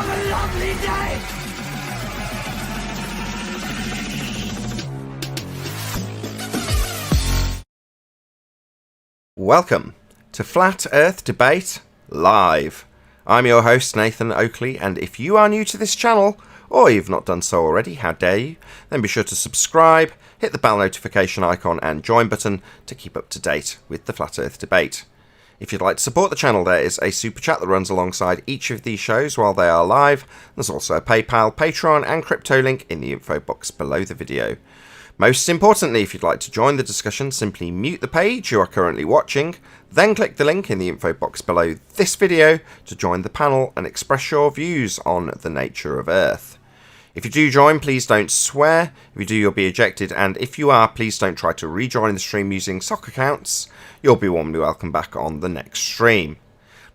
a lovely day! Welcome to Flat Earth Debate Live. I'm your host Nathan Oakley, and if you are new to this channel, or you've not done so already, how dare you, then be sure to subscribe, hit the bell notification icon and join button to keep up to date with the Flat Earth Debate. If you'd like to support the channel, there is a super chat that runs alongside each of these shows while they are live. There's also a PayPal, Patreon and crypto link in the info box below the video. Most importantly, if you'd like to join the discussion, simply mute the page you are currently watching, then click the link in the info box below this video to join the panel and express your views on the nature of Earth. If you do join, please don't swear. If you do, you'll be ejected, and if you are, please don't try to rejoin the stream using sock accounts. You'll be warmly welcome back on the next stream.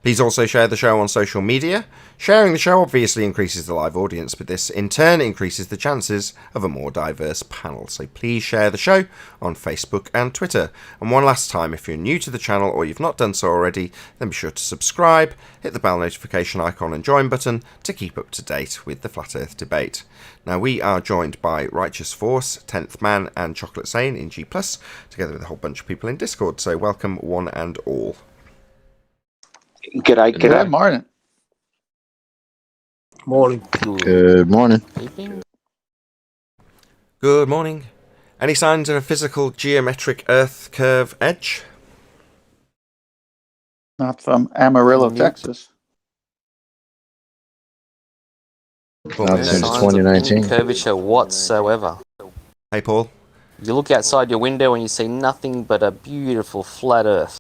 Please also share the show on social media. Sharing the show obviously increases the live audience, but this in turn increases the chances of a more diverse panel. So please share the show on Facebook and Twitter. And one last time, if you're new to the channel or you've not done so already, then be sure to subscribe, hit the bell notification icon and join button to keep up to date with the Flat Earth Debate. Now we are joined by Righteous Force, 10th Man and Chocolate Sane in G+, together with a whole bunch of people in Discord. So welcome one and all. G'day. Good morning. Morning. Good morning. Good morning. Any signs of a physical geometric Earth curve edge? Not from Amarillo, Texas. Well, Not since no. 2019. Curvature whatsoever. Hey Paul. You look outside your window and you see nothing but a beautiful flat Earth.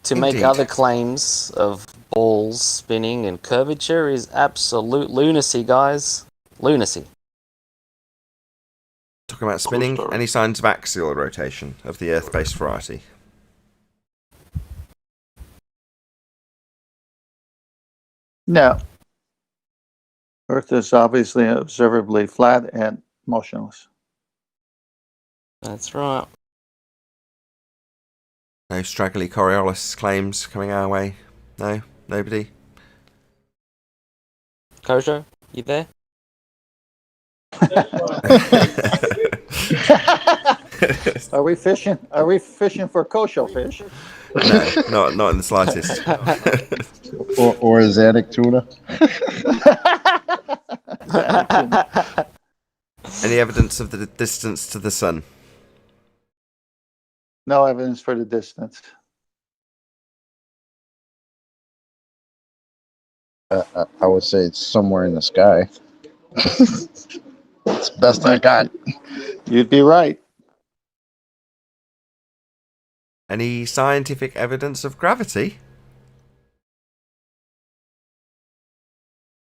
To make Indeed. other claims of balls spinning and curvature is absolute lunacy, guys. Lunacy. Talking about spinning, any signs of axial rotation of the Earth-based variety? No. Earth is obviously observably flat and motionless. That's right. No straggly Coriolis claims coming our way? No? Nobody? Kojo, you there? Are we fishing? Are we fishing for kosher fish? No, not in the slightest. or Xanic tuna. Any evidence of the distance to the sun? No evidence for the distance. I would say it's somewhere in the sky. It's the best I got. You'd be right. Any scientific evidence of gravity?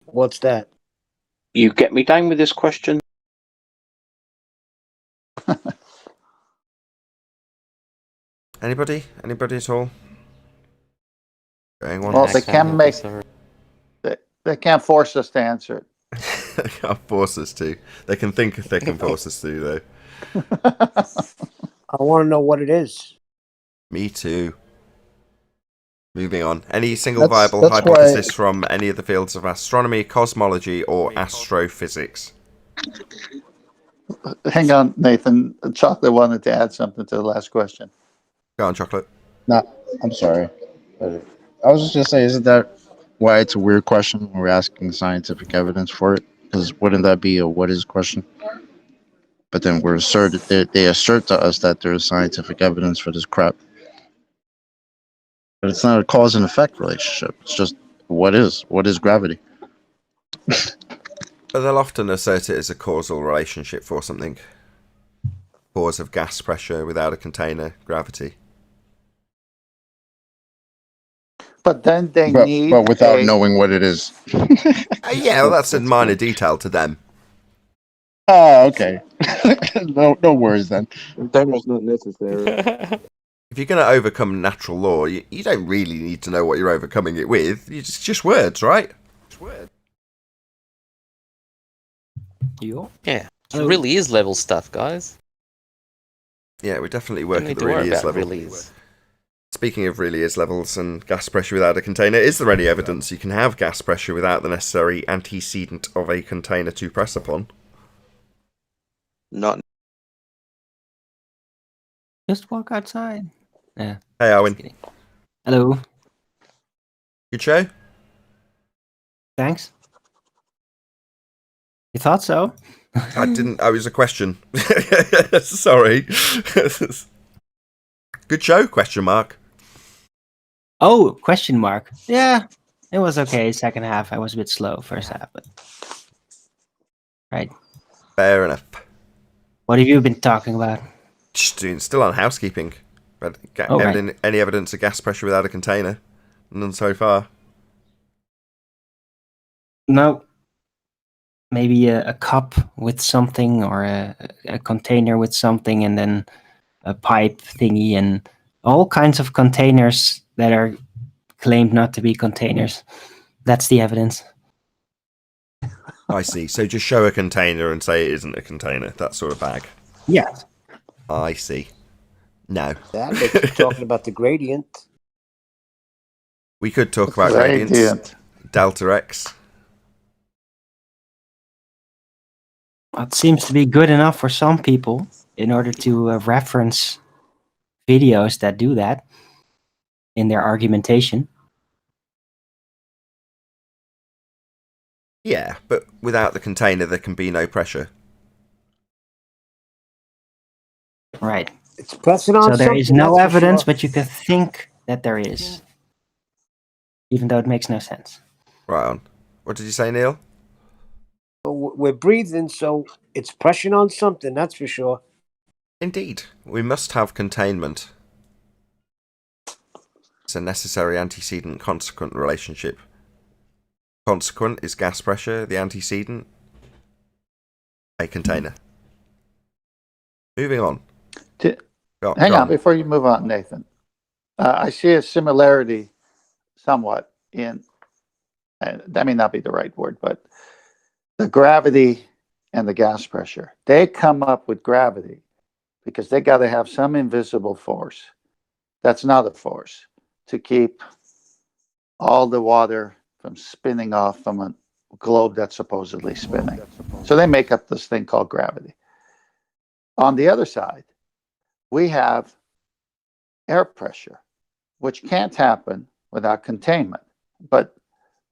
What's that? You get me down with this question? Anybody? Anybody at all? Going on. Well, they can make. They can't force us to answer it. They can't force us to. They can think if they can force us to, though. I want to know what it is. Me too. Moving on. Any single That's viable why- hypothesis from any of the fields of astronomy, cosmology, or astrophysics? Hang on, Nathan. Chocolate wanted to add something to the last question. Go on, Chocolate. No, I'm sorry. I was just gonna say, isn't that why it's a weird question when we're asking scientific evidence for it? Because wouldn't that be a what is question? But then they assert to us that there's scientific evidence for this crap. But it's not a cause and effect relationship. It's just what is gravity? But they'll often assert it as a causal relationship for something. Cause of gas pressure without a container, gravity. But then they But need. without knowing what it is. Yeah, well, that's a minor detail to them. Oh, okay. no worries then. Container's not necessary. If you're going to overcome natural law, you don't really need to know what you're overcoming it with. It's just words, right? Just words. Yeah. It really is level stuff, guys. Yeah, we definitely Don't work need at the to worry really is about level. really is. It's Speaking of really is levels and gas pressure without a container, is there any evidence you can have gas pressure without the necessary antecedent of a container to press upon? Not Just walk outside. Yeah. Hey, Owen. Kidding. Hello. Good show? Thanks. You thought so? I didn't. I was a question. Sorry. Good show? Question mark. Oh, question mark. Yeah, it was okay. Second half, I was a bit slow. First half, but right. Fair enough. What have you been talking about? Still on housekeeping. But Right. any evidence of gas pressure without a container? None so far. No. Maybe a cup with something, or a container with something, and then a pipe thingy, and all kinds of containers that are claimed not to be containers. That's the evidence. I see. So just show a container and say it isn't a container. That sort of bag. Yes. I see. No. That, but you're talking about the gradient. We could talk about gradients. Gradient. Delta X. It seems to be good enough for some people in order to reference videos that do that in their argumentation. Yeah, but without the container, there can be no pressure. Right. It's pressing on So there is something, no that's for evidence, sure. but you can think that there is, even though it makes no sense. Right on. What did you say, Neil? We're breathing, so it's pressing on something, that's for sure. Indeed. We must have containment. It's a necessary antecedent-consequent relationship. Consequent is gas pressure, the antecedent, a container. Moving on. Hang on, before you move on, Nathan. I see a similarity somewhat in, and that may not be the right word, but the gravity and the gas pressure. They come up with gravity because they got to have some invisible force. That's not a force to keep all the water from spinning off from a globe that's supposedly spinning. So they make up this thing called gravity. On the other side, we have air pressure, which can't happen without containment. But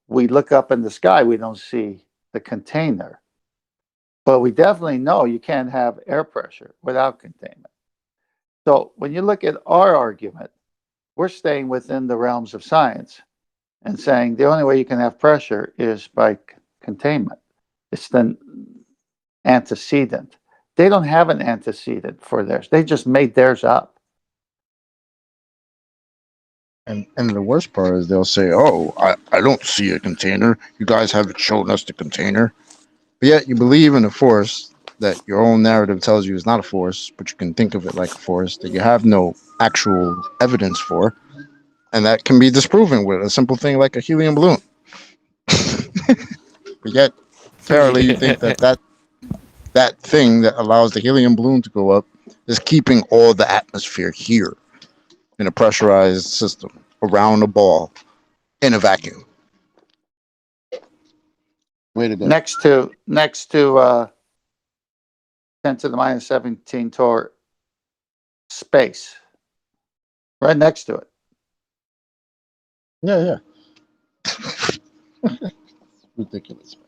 we look up in the sky, we don't see the container. But we definitely know you can't have air pressure without containment. So when you look at our argument, we're staying within the realms of science and saying the only way you can have pressure is by containment. It's the antecedent. They don't have an antecedent for theirs. They just made theirs up. And the worst part is they'll say, "Oh, I don't see a container. You guys haven't shown us the container." But yet you believe in a force that your own narrative tells you is not a force, but you can think of it like a force that you have no actual evidence for, and that can be disproven with a simple thing like a helium balloon. But yet, apparently, you think that thing that allows the helium balloon to go up is keeping all the atmosphere here in a pressurized system around a ball in a vacuum. Way to go. Next to 10 to the minus 17 torr space. Right next to it. Yeah. Ridiculous, man.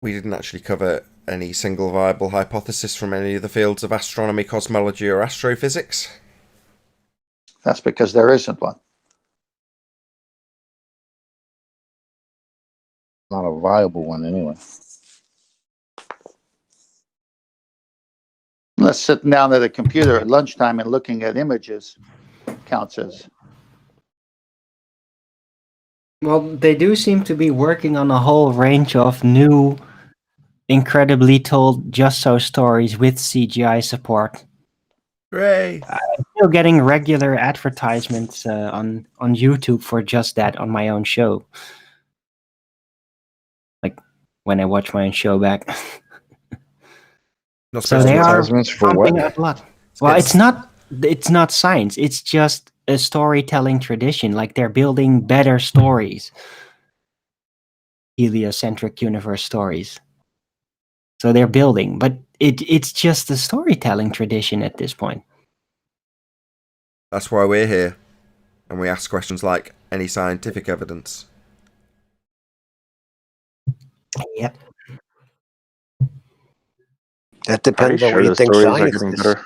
We didn't actually cover any single viable hypothesis from any of the fields of astronomy, cosmology, or astrophysics. That's because there isn't one. Not a viable one, anyway. Unless sitting down at a computer at lunchtime and looking at images counts as. Well, they do seem to be working on a whole range of new, incredibly told just so stories with CGI support. Hooray! I'm still getting regular advertisements on YouTube for just that on my own show. Like when I watch my own show back. Not So supposed they to are Advertisements for pumping what? up a lot. Well, it's not it's not science. It's just a storytelling tradition. Like they're building better stories, heliocentric universe stories. So they're building, but it's just a storytelling tradition at this point. That's why we're here, and we ask questions like, any scientific evidence? Yep. That Pretty depends on sure what you the think stories are science getting is. better.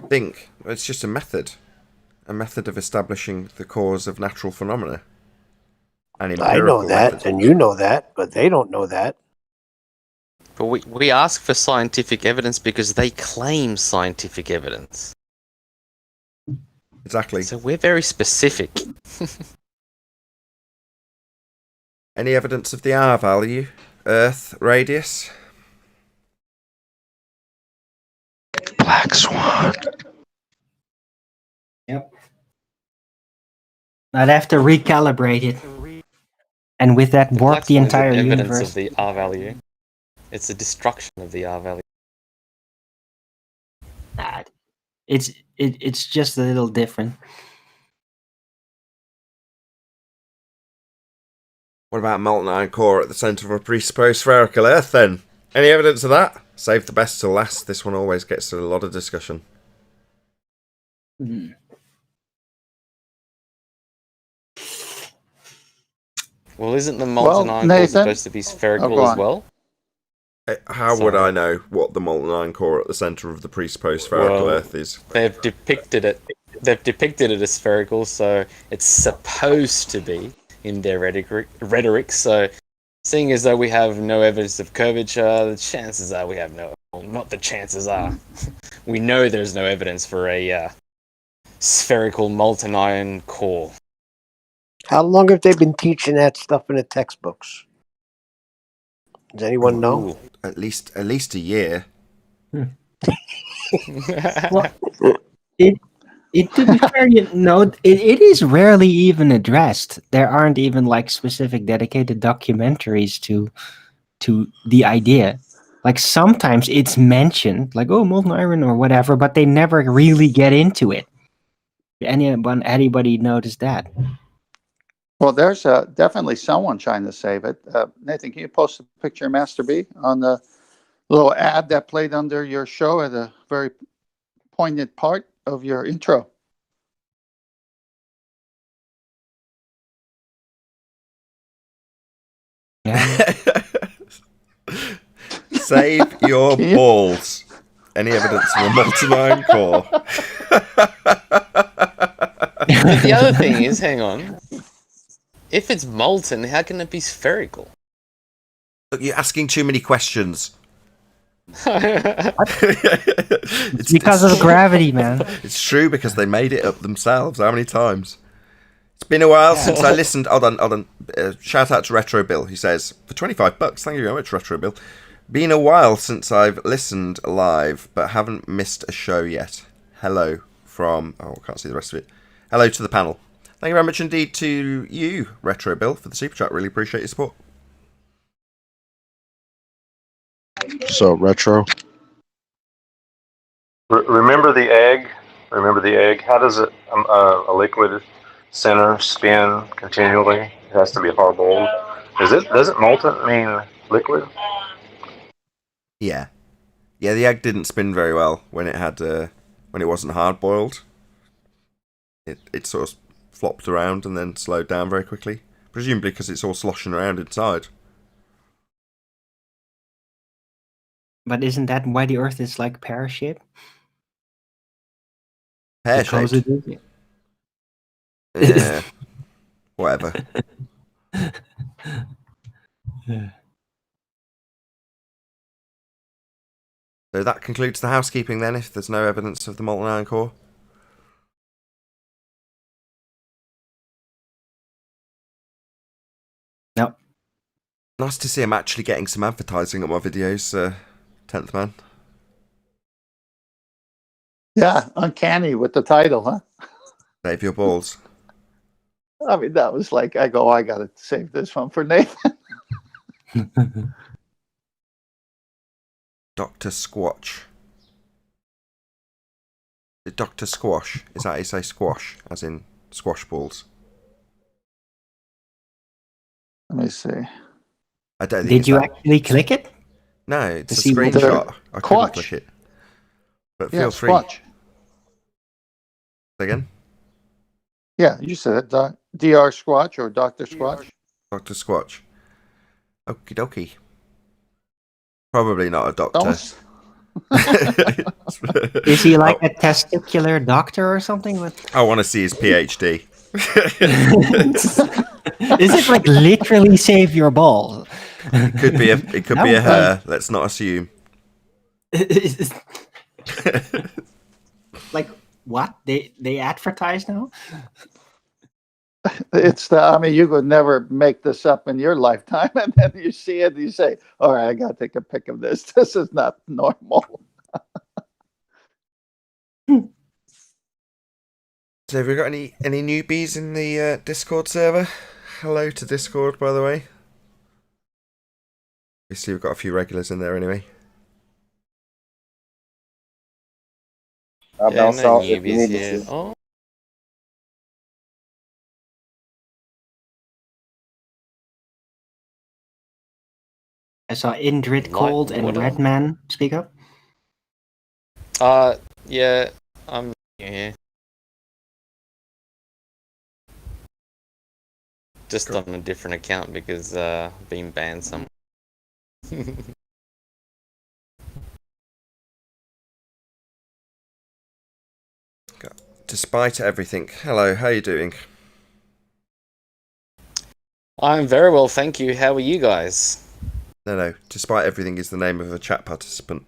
Think it's just a method of establishing the cause of natural phenomena. An I know empirical that, method. and you know that, but they don't know that. But we ask for scientific evidence because they claim scientific evidence. Exactly. So we're very specific. Any evidence of the R value? Earth radius? Black Swan. Yep. I'd have to recalibrate it, and with that, The warp black the swan is an entire evidence universe. of the R value. It's a destruction of the R value. It's just a little different. What about molten iron core at the centre of a presupposed spherical Earth then? Any evidence of that? Save the best till last. This one always gets a lot of discussion. Well, isn't the molten iron core Nathan? supposed to be spherical as well? How would I know what the molten iron core at the centre of the presupposed spherical Earth is? They've depicted it. They've depicted it as spherical, so it's supposed to be in their rhetoric. So, seeing as though we have no evidence of curvature, the chances are we have no. Well, not the chances are. We know there's no evidence for a spherical molten iron core. How long have they been teaching that stuff in the textbooks? Does anyone know? Ooh. At least a year. Well, it to be fair, it is rarely even addressed. There aren't even like specific dedicated documentaries to the idea. Like sometimes it's mentioned, like molten iron or whatever, but they never really get into it. Anybody noticed that? Well, there's definitely someone trying to save it. Nathan, can you post a picture of Master B on the little ad that played under your show at a very poignant part of your intro? Yeah. Save your balls. Any evidence of a molten iron core? The other thing is, hang on. If it's molten, how can it be spherical? Look, you're asking too many questions. It's because of gravity, man. It's true because they made it up themselves. How many times? It's been a while since I listened. Hold on. Shout out to Retro Bill. He says, for $25, thank you very much, Retro Bill. Been a while since I've listened live, but haven't missed a show yet. Hello from... Oh, I can't see the rest of it. Hello to the panel. Thank you very much indeed to you, Retro Bill, for the super chat. Really appreciate your support. So, Retro. Remember the egg? Remember the egg? How does it, a liquid center spin continually? It has to be hard boiled. Does it molten mean liquid? Yeah, the egg didn't spin very well when it had when it wasn't hard boiled. It sort of flopped around and then slowed down very quickly, presumably because it's all sloshing around inside. But isn't that why the Earth is like pear-shaped? Pear-shaped? Yeah. Whatever. So that concludes the housekeeping then, if there's no evidence of the molten iron core. No. Nice to see I'm actually getting some advertising on my videos, 10th Man. Yeah, uncanny with the title, huh? Save your balls. I mean, that was like, I got to save this one for Nathan. Dr. Squatch. Dr. Squash. Is that how you say squash, as in squash balls? Let me see. I don't think Did it's you that. actually click it? No, it's To a see what- screenshot. I couldn't Squatch. click it. But Yeah, feel free. Squatch. Again? Yeah, you said it. Dr. Squatch or Dr. Squatch. Dr. Squatch. Okie dokie. Probably not a doctor. Don't. Is he like a testicular doctor or something? I want to see his PhD. Is it like literally save your balls? It could be a her. Let's not assume. Like what? They advertise now? It's you could never make this up in your lifetime, and then you see it, and you say, "All right, I got to take a pic of this. This is not normal." So have we got any newbies in the Discord server? Hello to Discord, by the way. Obviously, we've got a few regulars in there anyway. Yeah, no newbies here. Oh. I saw Indrid, Lite, Cold, and what Redman speak up. Yeah, I'm here. Just on a different account because being banned somewhere. Despite everything, hello, how you doing? I'm very well, thank you. How are you guys? No, despite everything is the name of a chat participant.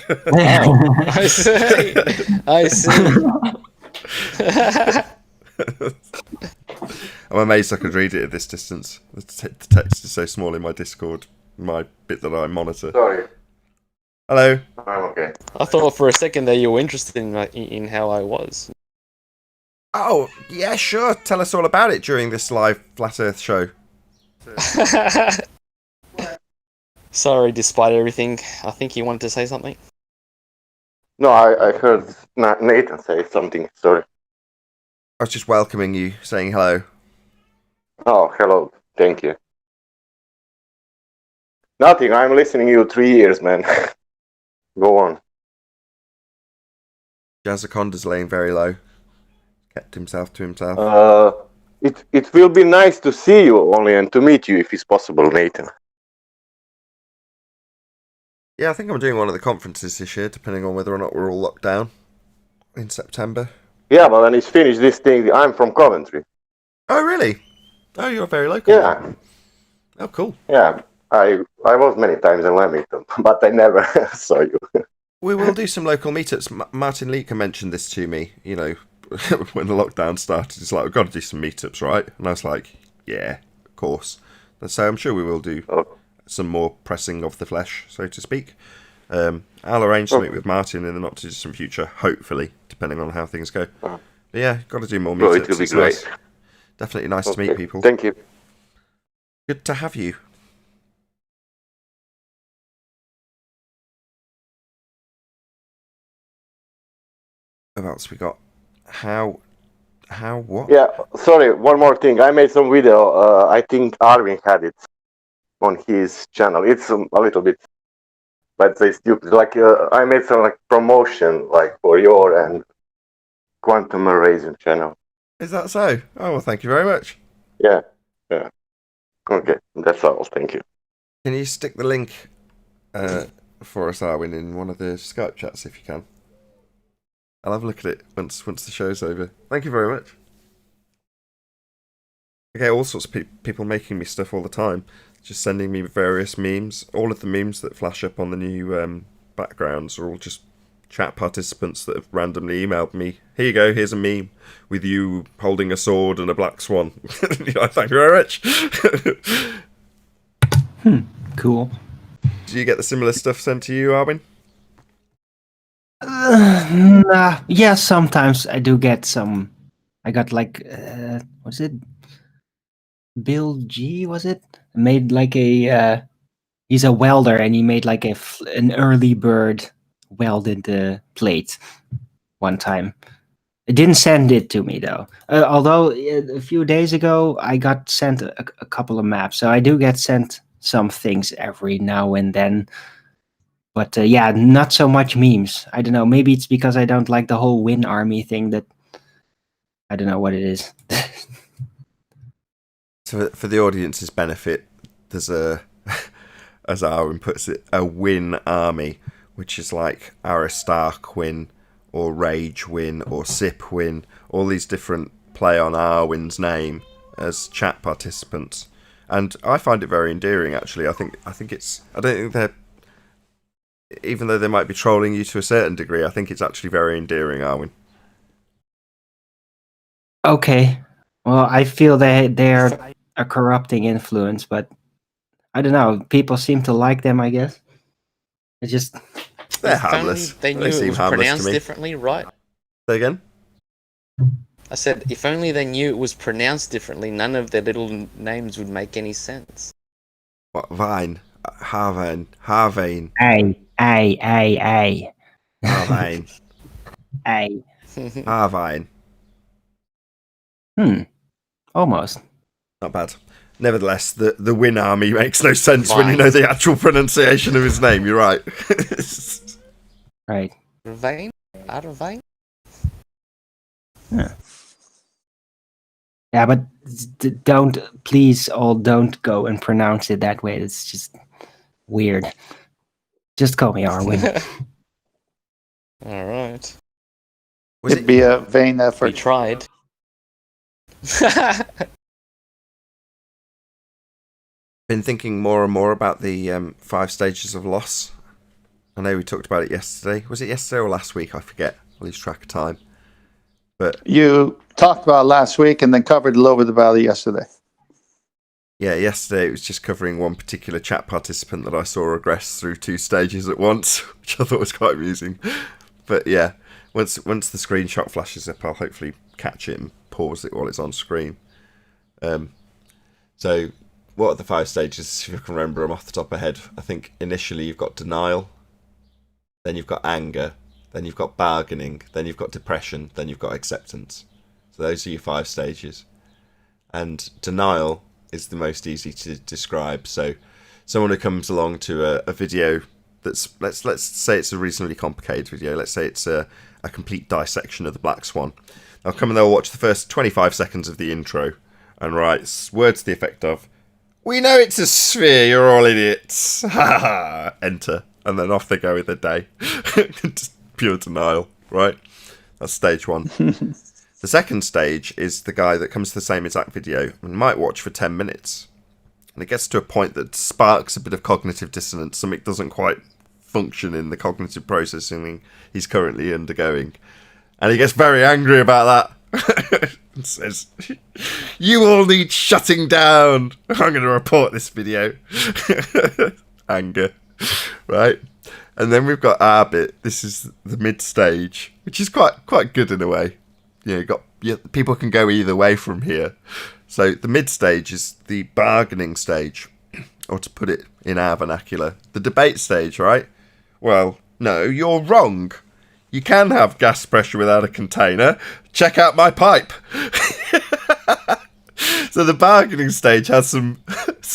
Oh, I see. I see. I'm amazed I could read it at this distance. The text is so small in my Discord, my bit that I monitor. Sorry. Hello. I'm okay. I thought for a second that you were interested in how I was. Oh, yeah, sure. Tell us all about it during this live Flat Earth show. Sorry, despite everything, I think you wanted to say something. No, I heard Nathan say something. Sorry. I was just welcoming you, saying hello. Oh, hello. Thank you. Nothing. I'm listening to you 3 years, man. Go on. Jazzaconda's laying very low. Kept himself to himself. It will be nice to see you only and to meet you if it's possible, Nathan. Yeah, I think I'm doing one of the conferences this year, depending on whether or not we're all locked down in September. Yeah, but when it's finished this thing, I'm from Coventry. Oh, really? Oh, you're very local. Yeah. Oh, cool. Yeah, I was many times in Leamington, but I never saw you. We will do some local meetups. Martin Leaker mentioned this to me, you know, when the lockdown started. It's like, we've got to do some meetups, right? And I was like, yeah, of course. And so I'm sure we will do some more pressing of the flesh, so to speak. I'll arrange to meet with Martin in the not too distant future, hopefully, depending on how things go. But yeah, got to do more meetups. Well, it will be great. Nice. Definitely nice to meet people. Thank you. Good to have you. What else we got? How, what? Yeah, sorry, one more thing. I made some video. I think Arvin had it on his channel. It's a little bit, but it's stupid. Like, I made some like promotion, like for your and Quantum Erasing channel. Is that so? Oh, well, thank you very much. Yeah. Okay, that's all. Thank you. Can you stick the link for us, Arwin, in one of the Skype chats if you can? I'll have a look at it once the show's over. Thank you very much. I get all sorts of people making me stuff all the time, just sending me various memes. All of the memes that flash up on the new backgrounds are all just chat participants that have randomly emailed me. Here you go, here's a meme with you holding a sword and a black swan. Thank you very much. Cool. Do you get the similar stuff sent to you, Arwin? Nah. Yeah, sometimes I do get some. I got like, what's it? Bill G, was it? Made like a, he's a welder and he made like an early bird welded plate. one time. It didn't send it to me though. Although a few days ago I got sent a couple of maps, so I do get sent some things every now and then. But yeah, not so much memes. I don't know. Maybe it's because I don't like the whole win army thing. That I don't know what it is. So for the audience's benefit, there's a, as Arwen puts it, a win army, which is like Aristarch win, or Rage win, or Sip win, all these different play on Arwen's name as chat participants. And I find it very endearing, actually. I think it's... I don't think they're... Even though they might be trolling you to a certain degree, I think it's actually very endearing, Arwen. Okay. Well, I feel they're a corrupting influence, but I don't know. People seem to like them, I guess. It's just... They're If only harmless. they knew seem it was harmless to pronounced me. differently, right? Say again? I said, if only they knew it was pronounced differently, none of their little names would make any sense. Ay. Harvine. Ay. Harvine. Almost. Not bad. Nevertheless, the Win Army makes no sense when you know the actual pronunciation of his name. You're right. Right. Vein? Out of vein? Yeah, but please don't go and pronounce it that way. It's just weird. Just call me Arwen. Alright. It'd be a vain We effort. tried. Been thinking more and more about the 5 stages of loss. I know we talked about it yesterday. Was it yesterday or last week? I forget. I lose track of time. But You talked about it last week and then covered a little bit about it yesterday. yeah, yesterday it was just covering one particular chat participant that I saw regress through 2 stages at once, which I thought was quite amusing. But yeah, once the screenshot flashes up, I'll hopefully catch it and pause it while it's on screen. So what are the 5 stages, if you can remember them off the top of my head? I think initially you've got denial, then you've got anger, then you've got bargaining, then you've got depression, then you've got acceptance. So those are your 5 stages. And denial is the most easy to describe. So someone who comes along to a video that's, let's say it's a reasonably complicated video. Let's say it's a complete dissection of the Black Swan. They'll come and they'll watch the first 25 seconds of the intro and write words to the effect of, "We know it's a sphere, you're all idiots." Ha ha. Enter. And then off they go with their day. Just pure denial, right? That's stage 1. The second stage is the guy that comes to the same exact video and might watch for 10 minutes. And it gets to a point that sparks a bit of cognitive dissonance. Something doesn't quite function in the cognitive processing he's currently undergoing. And he gets very angry about that. And says, "You all need shutting down. I'm going to report this video." Anger. Right? And then we've got our bit. This is the mid stage, which is quite good in a way. People can go either way from here. So the mid stage is the bargaining stage, or to put it in our vernacular, the debate stage, right? Well, no, you're wrong. You can have gas pressure without a container. Check out my pipe. So the bargaining stage has some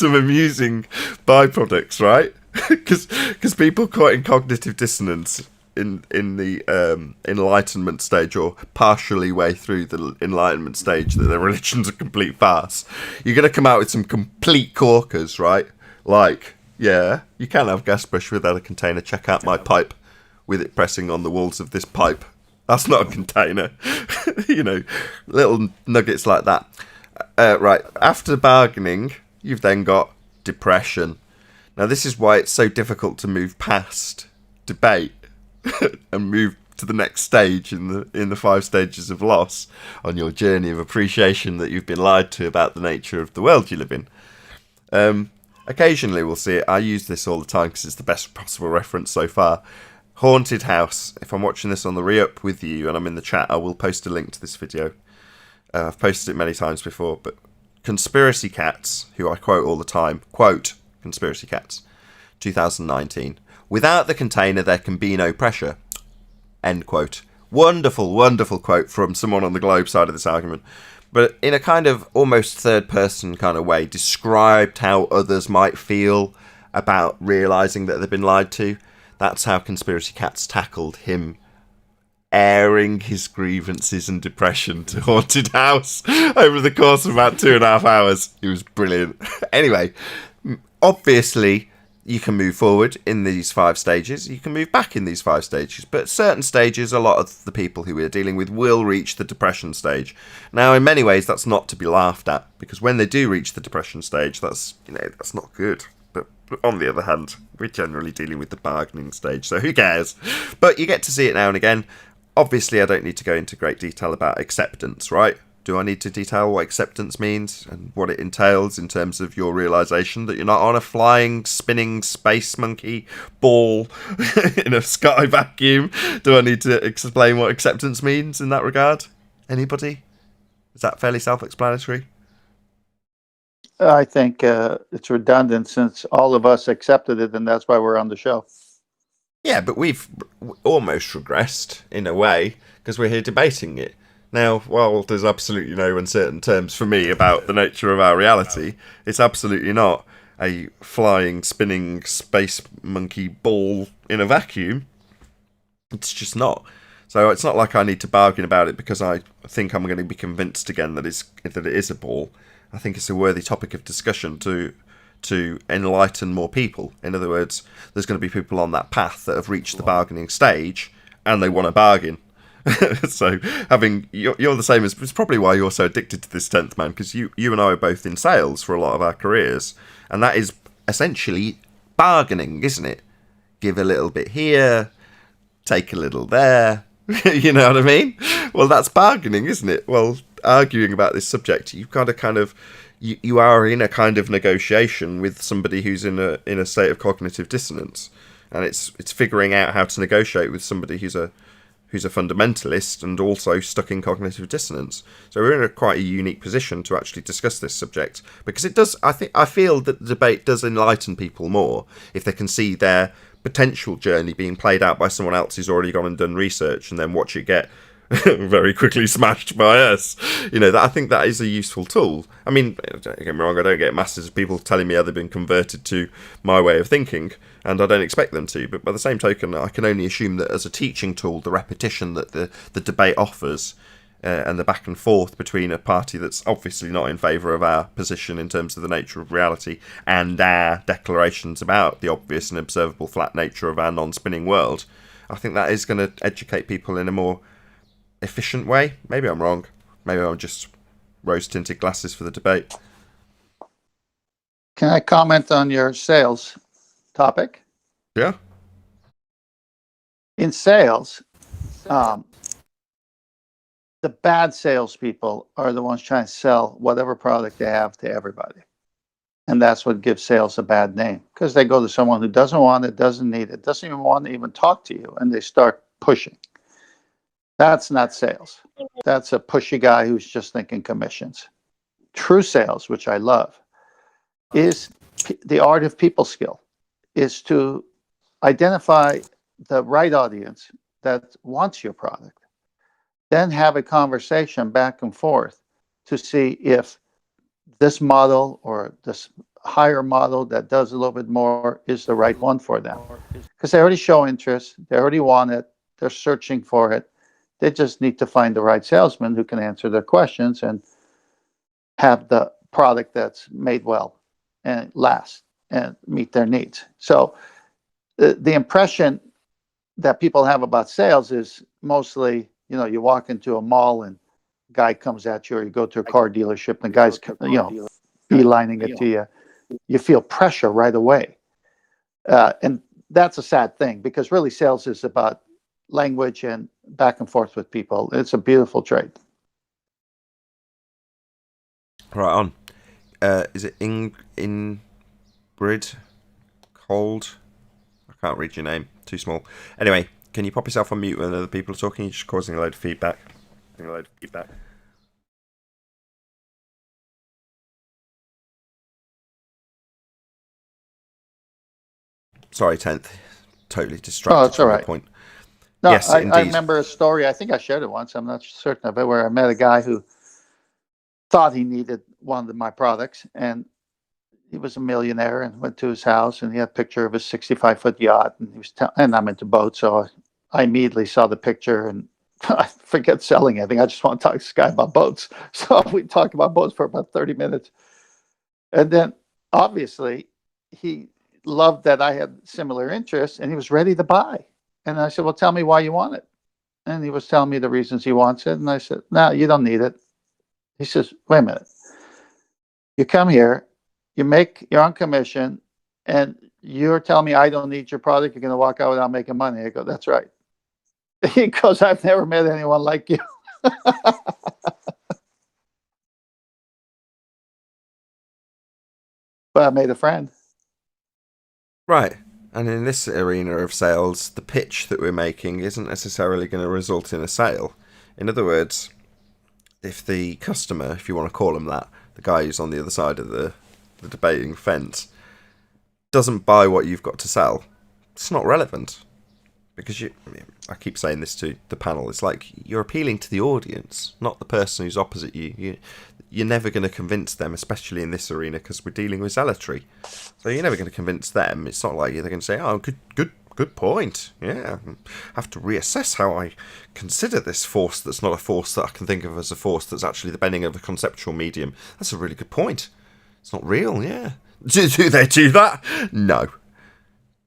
amusing byproducts, right? Because people caught in cognitive dissonance in the enlightenment stage, or partially way through the enlightenment stage, that their religion's a complete farce, you're going to come out with some complete corkers, right? Like, yeah, you can have gas pressure without a container. Check out my pipe with it pressing on the walls of this pipe. That's not a container. Little nuggets like that. Right, after bargaining, you've then got depression. Now, this is why it's so difficult to move past debate and move to the next stage in the 5 stages of loss on your journey of appreciation that you've been lied to about the nature of the world you live in. Occasionally we'll see it. I use this all the time because it's the best possible reference so far. Haunted house. If I'm watching this on the re-up with you and I'm in the chat, I will post a link to this video. I've posted it many times before, but conspiracy cats, who I quote all the time, quote, conspiracy cats, 2019, "Without the container there can be no pressure," end quote. Wonderful, wonderful quote from someone on the Globe side of this argument. But in a kind of almost third-person kind of way, described how others might feel about realising that they've been lied to. That's how Conspiracy Cats tackled him airing his grievances and depression to Haunted House over the course of about 2.5 hours. It was brilliant. Anyway, obviously, you can move forward in these 5 stages. You can move back in these 5 stages. But at certain stages, a lot of the people who we're dealing with will reach the depression stage. Now, in many ways, that's not to be laughed at, because when they do reach the depression stage, that's not good. But on the other hand, we're generally dealing with the bargaining stage, so who cares? But you get to see it now and again. Obviously, I don't need to go into great detail about acceptance, right? Do I need to detail what acceptance means and what it entails in terms of your realisation that you're not on a flying, spinning space monkey ball in a sky vacuum? Do I need to explain what acceptance means in that regard? Anybody? Is that fairly self-explanatory? I think it's redundant since all of us accepted it, and that's why we're on the show. Yeah, but we've almost regressed in a way because we're here debating it. Now, while there's absolutely no uncertain terms for me about the nature of our reality, it's absolutely not a flying, spinning space monkey ball in a vacuum. It's just not. So it's not like I need to bargain about it because I think I'm going to be convinced again that it is a ball. I think it's a worthy topic of discussion to enlighten more people. In other words, there's going to be people on that path that have reached the bargaining stage and they want to bargain. So you're the same as, it's probably why you're so addicted to this 10th man, because you and I are both in sales for a lot of our careers, and that is essentially bargaining, isn't it? Give a little bit here, take a little there. You know what I mean? Well, that's bargaining, isn't it? Well, arguing about this subject, you you are in a kind of negotiation with somebody who's in a state of cognitive dissonance, and it's figuring out how to negotiate with somebody who's a fundamentalist and also stuck in cognitive dissonance. So we're in quite a unique position to actually discuss this subject, because it does. I feel that the debate does enlighten people more if they can see their potential journey being played out by someone else who's already gone and done research, and then watch it get very quickly smashed by us. I think that is a useful tool. I mean, don't get me wrong, I don't get masses of people telling me how they've been converted to my way of thinking, and I don't expect them to, but by the same token, I can only assume that as a teaching tool, the repetition that the debate offers, and the back and forth between a party that's obviously not in favour of our position in terms of the nature of reality and our declarations about the obvious and observable flat nature of our non-spinning world, I think that is going to educate people in a more efficient way. Maybe I'm wrong. Maybe I'm just rose-tinted glasses for the debate. Can I comment on your sales topic? Yeah. In sales, the bad salespeople are the ones trying to sell whatever product they have to everybody. And that's what gives sales a bad name, because they go to someone who doesn't want it, doesn't need it, doesn't even want to even talk to you, and they start pushing. That's not sales. That's a pushy guy who's just thinking commissions. True sales, which I love, is the art of people skill, is to identify the right audience that wants your product, then have a conversation back and forth to see if this model or this higher model that does a little bit more is the right one for them. Because they already show interest, they already want it, they're searching for it. They just need to find the right salesman who can answer their questions and have the product that's made well and last and meet their needs. So the impression that people have about sales is mostly, you walk into a mall and a guy comes at you, or you go to a car dealership and the guy's, beelining it to you. You feel pressure right away. And that's a sad thing, because really sales is about language and back and forth with people. It's a beautiful trade. Right on. Is it Ingrid Cold? I can't read your name. Too small. Anyway, can you pop yourself on mute when other people are talking? You're just causing a load of feedback. Sorry, 10th. Totally distracted. Oh, it's all right. Point. No, Yes, I indeed. remember a story. I think I shared it once. I'm not certain of it, where I met a guy who thought he needed one of my products, and he was a millionaire, and went to his house, and he had a picture of his 65-foot yacht, and he was and I'm into boats, so I immediately saw the picture, and I forget selling anything. I just want to talk to this guy about boats. So we talked about boats for about 30 minutes. And then obviously he loved that I had similar interests, and he was ready to buy. And I said, well, tell me why you want it. And he was telling me the reasons he wants it. And I said, no, you don't need it. He says, wait a minute. You come here, you're on commission, and you're telling me I don't need your product. You're going to walk out without making money. I go, that's right. He goes, I've never met anyone like you. But I made a friend. Right. And in this arena of sales, the pitch that we're making isn't necessarily going to result in a sale. In other words, if the customer, if you want to call him that, the guy who's on the other side of the debating fence, doesn't buy what you've got to sell, it's not relevant. Because I keep saying this to the panel, it's like you're appealing to the audience, not the person who's opposite you. You're never going to convince them, especially in this arena, because we're dealing with zealotry. So you're never going to convince them. It's not like they're going to say, oh, good point. Yeah, I have to reassess how I consider this force that's not a force that I can think of as a force that's actually the bending of a conceptual medium. That's a really good point. It's not real, yeah. Do they do that? No.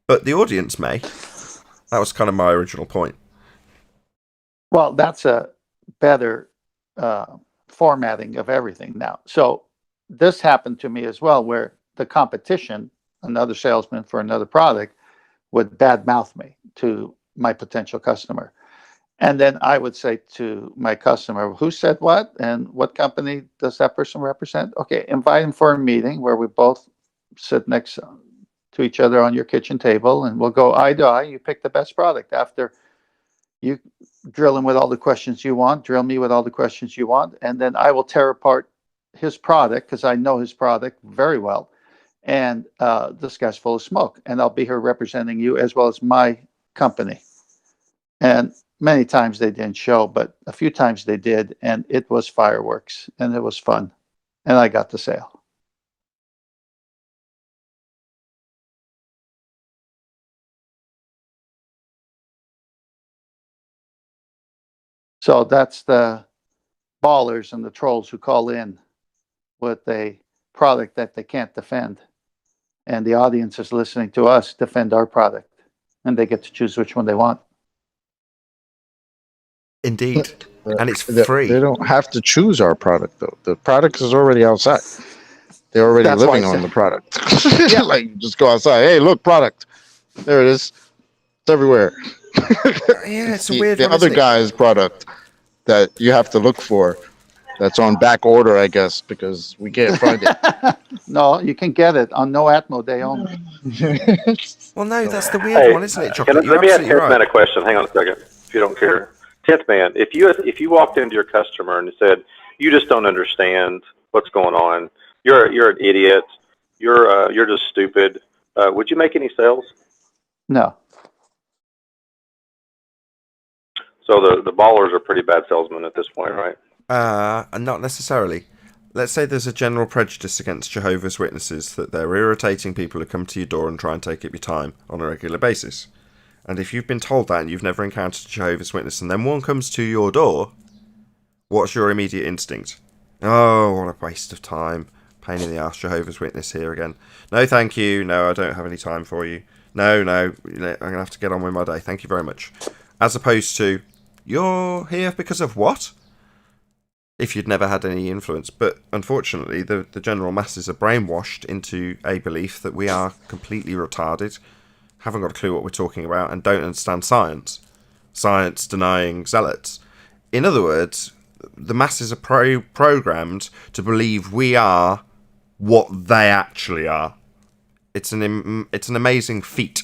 But the audience may. That was kind of my original point. Well, that's a better formatting of everything now. So this happened to me as well, where the competition, another salesman for another product, would badmouth me to my potential customer. And then I would say to my customer, who said what? And what company does that person represent? Okay, invite him for a meeting where we both sit next to each other on your kitchen table, and we'll go eye to eye. You pick the best product. After you drill him with all the questions you want, drill me with all the questions you want, and then I will tear apart his product, because I know his product very well. And this guy's full of smoke, and I'll be here representing you as well as my company. And many times they didn't show, but a few times they did, and it was fireworks, and it was fun, and I got the sale. So that's the ballers and the trolls who call in with a product that they can't defend. And the audience is listening to us defend our product, and they get to choose which one they want. Indeed. And it's free. They don't have to choose our product, though. The product is already outside. They're already living on the product. Yeah, like you just go outside. Hey, look, product. There it is. It's everywhere. Yeah, it's a weird the one, other isn't it? guy's product that you have to look for. That's on back order, I guess, because we can't find it. No, you can get it on No Atmo Day only. Well, no, that's the weird one, isn't it, Chocolate? Let me ask Tenth Man a question. Hang on a second, if you don't care. Tenth Man, if you walked into your customer and said, you just don't understand what's going on, you're an idiot, you're just stupid, would you make any sales? No. So the ballers are pretty bad salesmen at this point, right? Not necessarily. Let's say there's a general prejudice against Jehovah's Witnesses, that they're irritating people who come to your door and try and take up your time on a regular basis. And if you've been told that and you've never encountered a Jehovah's Witness, and then one comes to your door, what's your immediate instinct? Oh, what a waste of time. Pain in the ass, Jehovah's Witness here again. No, thank you. No, I don't have any time for you. No, I'm going to have to get on with my day. Thank you very much. As opposed to, you're here because of what? If you'd never had any influence. But unfortunately, the general masses are brainwashed into a belief that we are completely retarded, haven't got a clue what we're talking about, and don't understand science. Science denying zealots. In other words, the masses are programmed to believe we are what they actually are. It's an amazing feat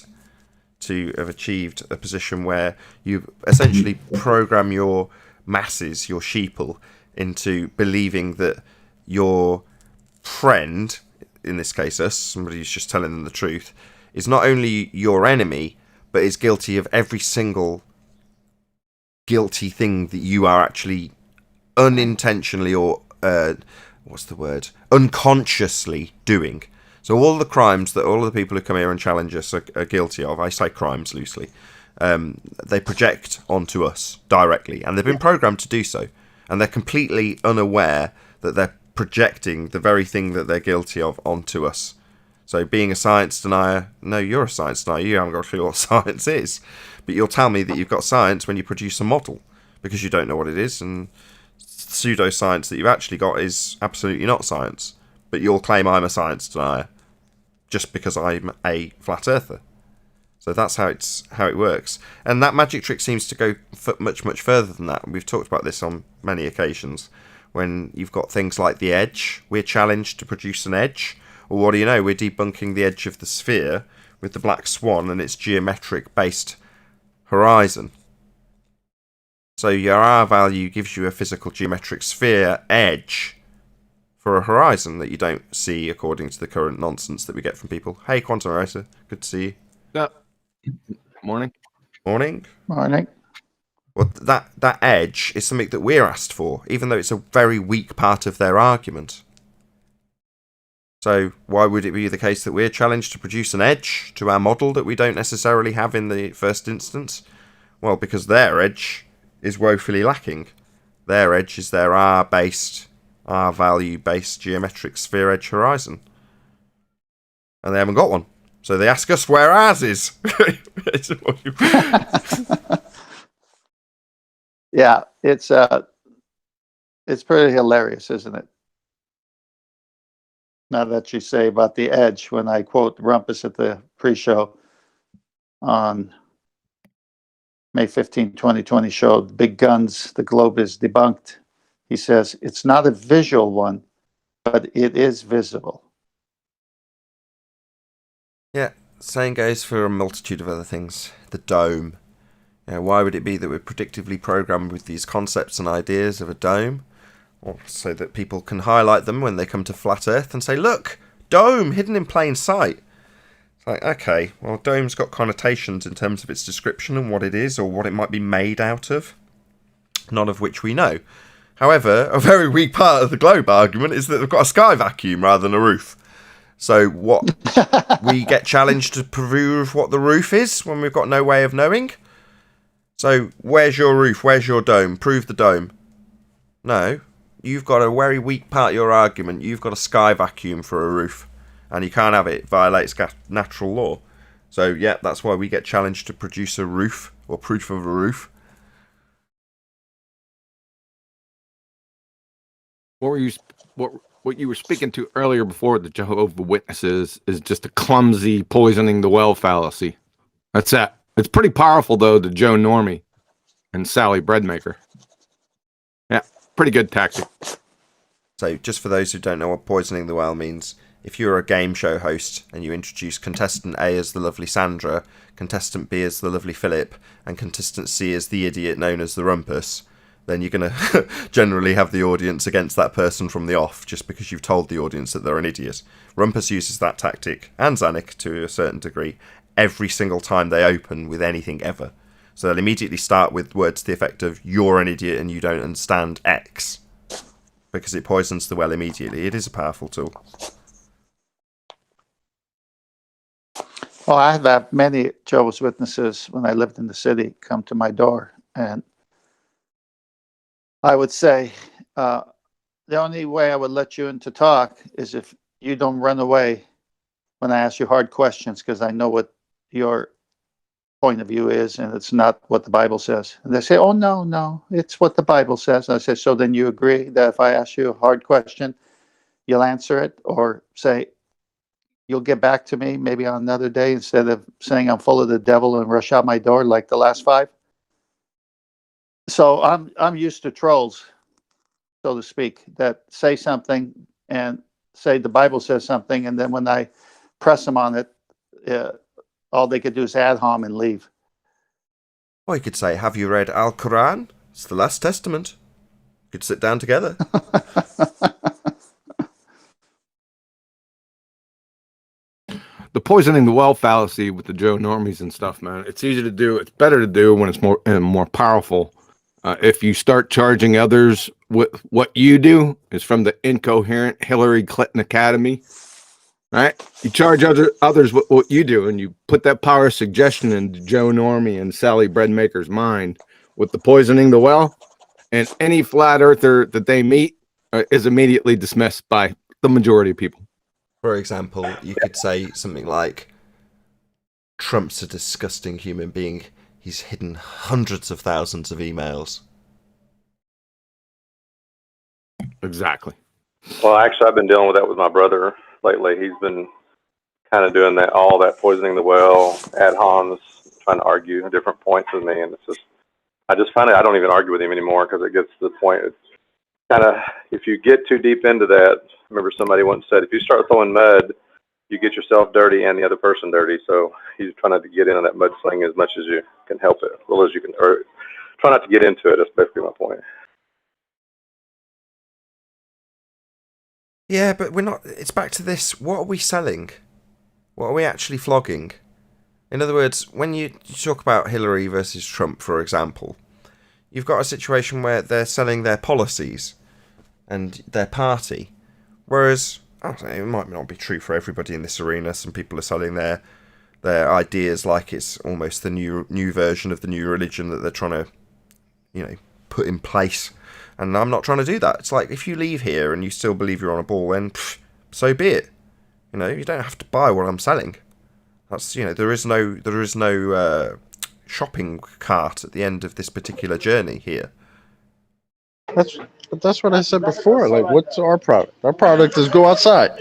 to have achieved a position where you essentially program your masses, your sheeple, into believing that your friend, in this case us, somebody who's just telling them the truth, is not only your enemy, but is guilty of every single guilty thing that you are actually unintentionally or unconsciously doing. So all the crimes that all of the people who come here and challenge us are guilty of, I say crimes loosely, they project onto us directly, and they've been programmed to do so, and they're completely unaware that they're projecting the very thing that they're guilty of onto us. So being a science denier, no, you're a science denier, you haven't got a clue what science is, but you'll tell me that you've got science when you produce a model, because you don't know what it is, and pseudoscience that you've actually got is absolutely not science. But you'll claim I'm a science denier just because I'm a flat earther. So that's how it works. And that magic trick seems to go much, much further than that. We've talked about this on many occasions. When you've got things like the edge, we're challenged to produce an edge. Or what do you know, we're debunking the edge of the sphere with the black swan and its geometric-based horizon. So your R value gives you a physical geometric sphere edge for a horizon that you don't see according to the current nonsense that we get from people. Hey, Quantum Racer, good to see you. Morning. Morning. Morning. Well, that edge is something that we're asked for, even though it's a very weak part of their argument. So why would it be the case that we're challenged to produce an edge to our model that we don't necessarily have in the first instance? Well, because their edge is woefully lacking. Their edge is their R-based, R-value-based geometric sphere edge horizon. And they haven't got one. So they ask us where ours is. Yeah, it's pretty hilarious, isn't it? Now that you say about the edge, when I quote Rumpus at the pre-show on May 15, 2020 show, Big Guns, the globe is debunked. He says, it's not a visual one, but it is visible. Yeah, same goes for a multitude of other things. The dome. Why would it be that we're predictively programmed with these concepts and ideas of a dome? Well, so that people can highlight them when they come to flat Earth and say, look, dome, hidden in plain sight. It's like, okay, well, dome's got connotations in terms of its description and what it is or what it might be made out of, none of which we know. However, a very weak part of the globe argument is that they've got a sky vacuum rather than a roof. So what, we get challenged to prove what the roof is when we've got no way of knowing? So where's your roof? Where's your dome? Prove the dome. No, you've got a very weak part of your argument. You've got a sky vacuum for a roof. And you can't have it. It violates natural law. So, yeah, that's why we get challenged to produce a roof, or proof of a roof. What you were speaking to earlier before the Jehovah's Witnesses is just a clumsy poisoning the well fallacy. That's that. It's pretty powerful, though, to Joe Normie and Sally Breadmaker. Yeah, pretty good tactic. So, just for those who don't know what poisoning the well means, if you're a game show host and you introduce contestant A as the lovely Sandra, contestant B as the lovely Philip, and contestant C as the idiot known as the Rumpus, then you're going to generally have the audience against that person from the off, just because you've told the audience that they're an idiot. Rumpus uses that tactic, and Zanuck to a certain degree, every single time they open with anything ever. So they'll immediately start with words to the effect of, you're an idiot and you don't understand X, because it poisons the well immediately. It is a powerful tool. Well, I have had many Jehovah's Witnesses when I lived in the city come to my door, and I would say, the only way I would let you in to talk is if you don't run away when I ask you hard questions, because I know what your point of view is, and it's not what the Bible says. And they say, oh, no, it's what the Bible says. And I say, so then you agree that if I ask you a hard question, you'll answer it, or say, you'll get back to me maybe on another day instead of saying I'm full of the devil and rush out my door like the last 5. So I'm used to trolls, so to speak, that say something and say the Bible says something, and then when I press them on it, all they could do is ad hom and leave. Or you could say, have you read Al-Quran? It's the last testament. You could sit down together. The poisoning the well fallacy with the Joe Normies and stuff, man. It's easy to do. It's better to do when it's more powerful If you start charging others with what you do is from the incoherent Hillary Clinton Academy, right? You charge others with what you do, and you put that power of suggestion into Joe Normie and Sally Breadmaker's mind with the poisoning the well, and any flat earther that they meet is immediately dismissed by the majority of people. For example, you could say something like, Trump's a disgusting human being. He's hidden hundreds of thousands of emails. Exactly. Well, actually, I've been dealing with that with my brother lately. He's been kind of doing all that poisoning the well, ad homs, trying to argue different points with me. And it's just, I just find I don't even argue with him anymore because it gets to the point. It's kind of, if you get too deep into that, I remember somebody once said, if you start throwing mud, you get yourself dirty and the other person dirty. So he's trying to get into that mudsling as much as you can help it, as little as you can, or try not to get into it. That's basically my point. Yeah, but we're not. It's back to this. What are we selling? What are we actually flogging? In other words, when you talk about Hillary versus Trump, for example, you've got a situation where they're selling their policies and their party, whereas I don't know, it might not be true for everybody in this arena. Some people are selling their ideas like it's almost the new version of the new religion that they're trying to, put in place. And I'm not trying to do that. It's like, if you leave here and you still believe you're on a ball, then so be it. You don't have to buy what I'm selling. That's there is no shopping cart at the end of this particular journey here. That's what I said before. Like, what's our product? Our product is go outside.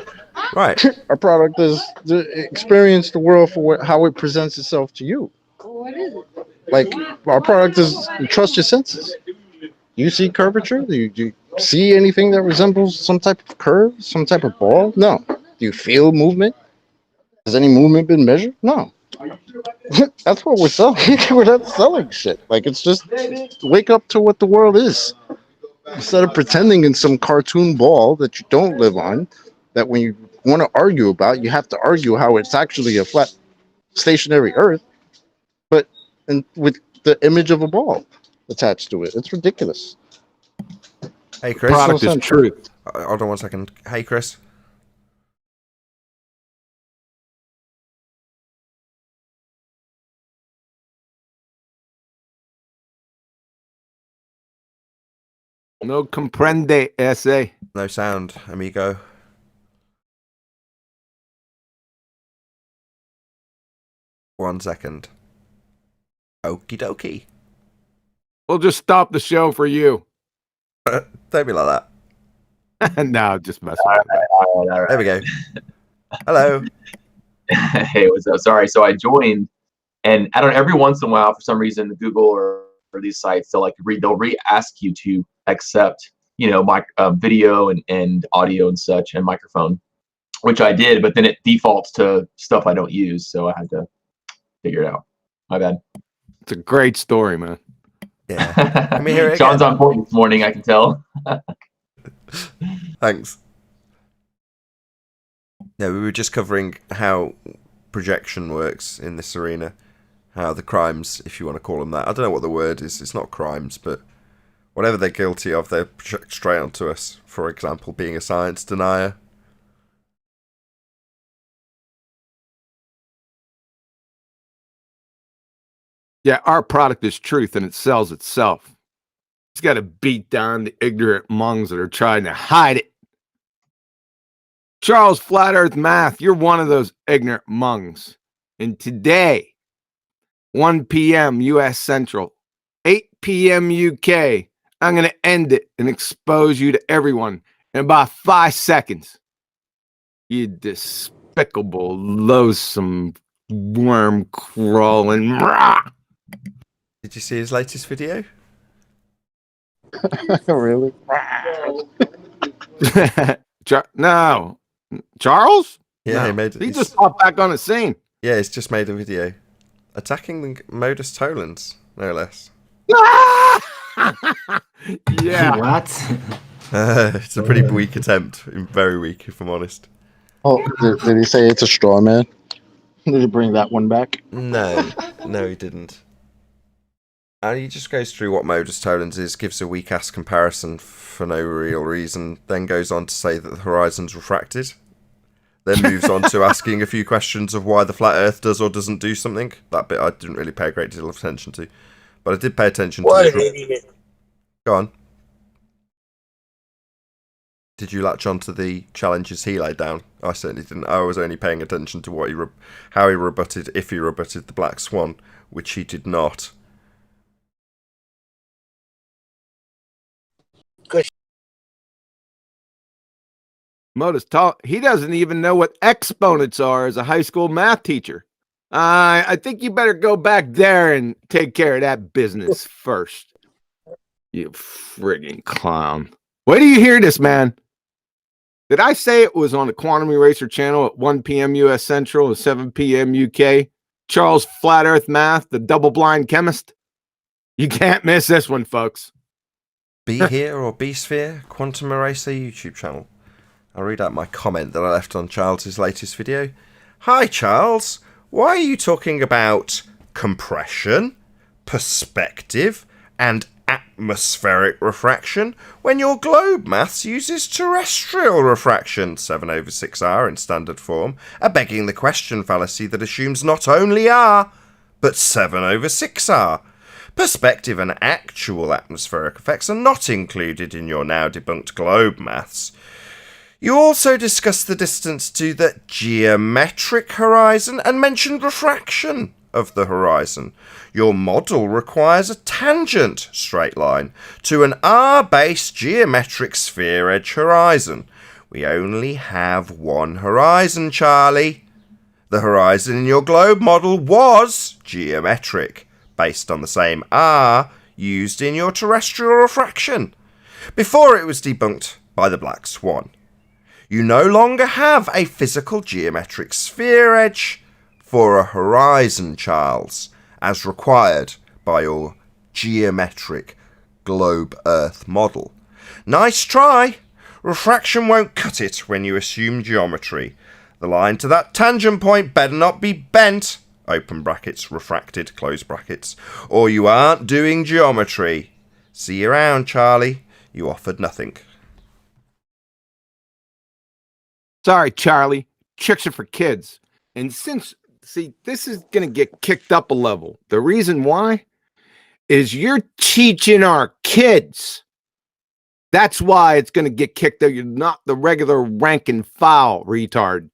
Right. Our product is to experience the world for how it presents itself to you. Like, our product is trust your senses. You see curvature? Do you see anything that resembles some type of curve, some type of ball? No. Do you feel movement? Has any movement been measured? No. That's what we're selling. We're not selling shit. Like, it's just wake up to what the world is. Instead of pretending in some cartoon ball that you don't live on, that when you want to argue about, you have to argue how it's actually a flat, stationary Earth, but with the image of a ball attached to it. It's ridiculous. Hey, Chris. Product is truth. Hold on one second. Hey, Chris. No comprende, ese. No sound, amigo. One second. Okie dokie. We'll just stop the show for you. Don't be like that. No, just messing All with right, you. all right. There we go. Hello. Hey, what's up? Sorry. So I joined, and I don't know, every once in a while, for some reason, Google or these sites, they'll ask you to accept, video and audio and such, and microphone, which I did, but then it defaults to stuff I don't use, so I had to figure it out. My bad. It's a great story, man. Yeah. Let me hear it Sean's again. on point this morning, I can tell. Thanks. No, we were just covering how projection works in this arena. How the crimes, if you want to call them that. I don't know what the word is. It's not crimes, but whatever they're guilty of, they project straight onto us. For example, being a science denier. Yeah, our product is truth and it sells itself. It's got to beat down the ignorant mongs that are trying to hide it. Charles Flat Earth Math, you're one of those ignorant mongs. And today, 1 p.m. U.S. Central, 8 p.m. UK, I'm going to end it and expose you to everyone in about 5 seconds. You despicable, loathsome, worm-crawling... Did you see his latest video? Really? No. Charles? Yeah, no. He just popped back on the scene. Yeah, he's just made a video. Attacking the modus tollens, no less. Yeah. What? It's a pretty weak attempt. Very weak, if I'm honest. Oh, did he say it's a straw man? Did he bring that one back? No, he didn't. He just goes through what modus tollens is, gives a weak-ass comparison for no real reason, then goes on to say that the horizon's refracted, then moves on to asking a few questions of why the flat Earth does or doesn't do something. That bit I didn't really pay a great deal of attention to, but I did pay attention What to... an idiot. Go on. Did you latch on to the challenges he laid down? I certainly didn't. I was only paying attention to what how he rebutted, if he rebutted the Black Swan, which he did not. Modus he doesn't even know what exponents are as a high school math teacher. I think you better go back there and take care of that business first. You friggin' clown. Wait till you hear this, man. Did I say it was on the Quantum Eraser channel at 1 p.m. U.S. Central and 7 p.m. UK? Charles Flat Earth Math, the double-blind chemist? You can't miss this one, folks. Be Here or Be Sphere, Quantum Eraser YouTube channel. I'll read out my comment that I left on Charles's latest video. Hi, Charles. Why are you talking about compression, perspective, and atmospheric refraction when your globe maths uses terrestrial refraction, 7/6R in standard form, a begging the question fallacy that assumes not only R, but 7/6R. Perspective and actual atmospheric effects are not included in your now debunked globe maths. You also discussed the distance to the geometric horizon and mentioned refraction of the horizon. Your model requires a tangent straight line to an R-based geometric sphere edge horizon. We only have one horizon, Charlie. The horizon in your globe model was geometric, based on the same R used in your terrestrial refraction, before it was debunked by the Black Swan. You no longer have a physical geometric sphere edge for a horizon, Charles, as required by your geometric globe Earth model. Nice try. Refraction won't cut it when you assume geometry. The line to that tangent point better not be bent, open brackets, refracted, close brackets, or you aren't doing geometry. See you around, Charlie. You offered nothing. Sorry, Charlie. Tricks are for kids. And see, this is going to get kicked up a level. The reason why is you're teaching our kids. That's why it's going to get kicked up. You're not the regular rank and file retard.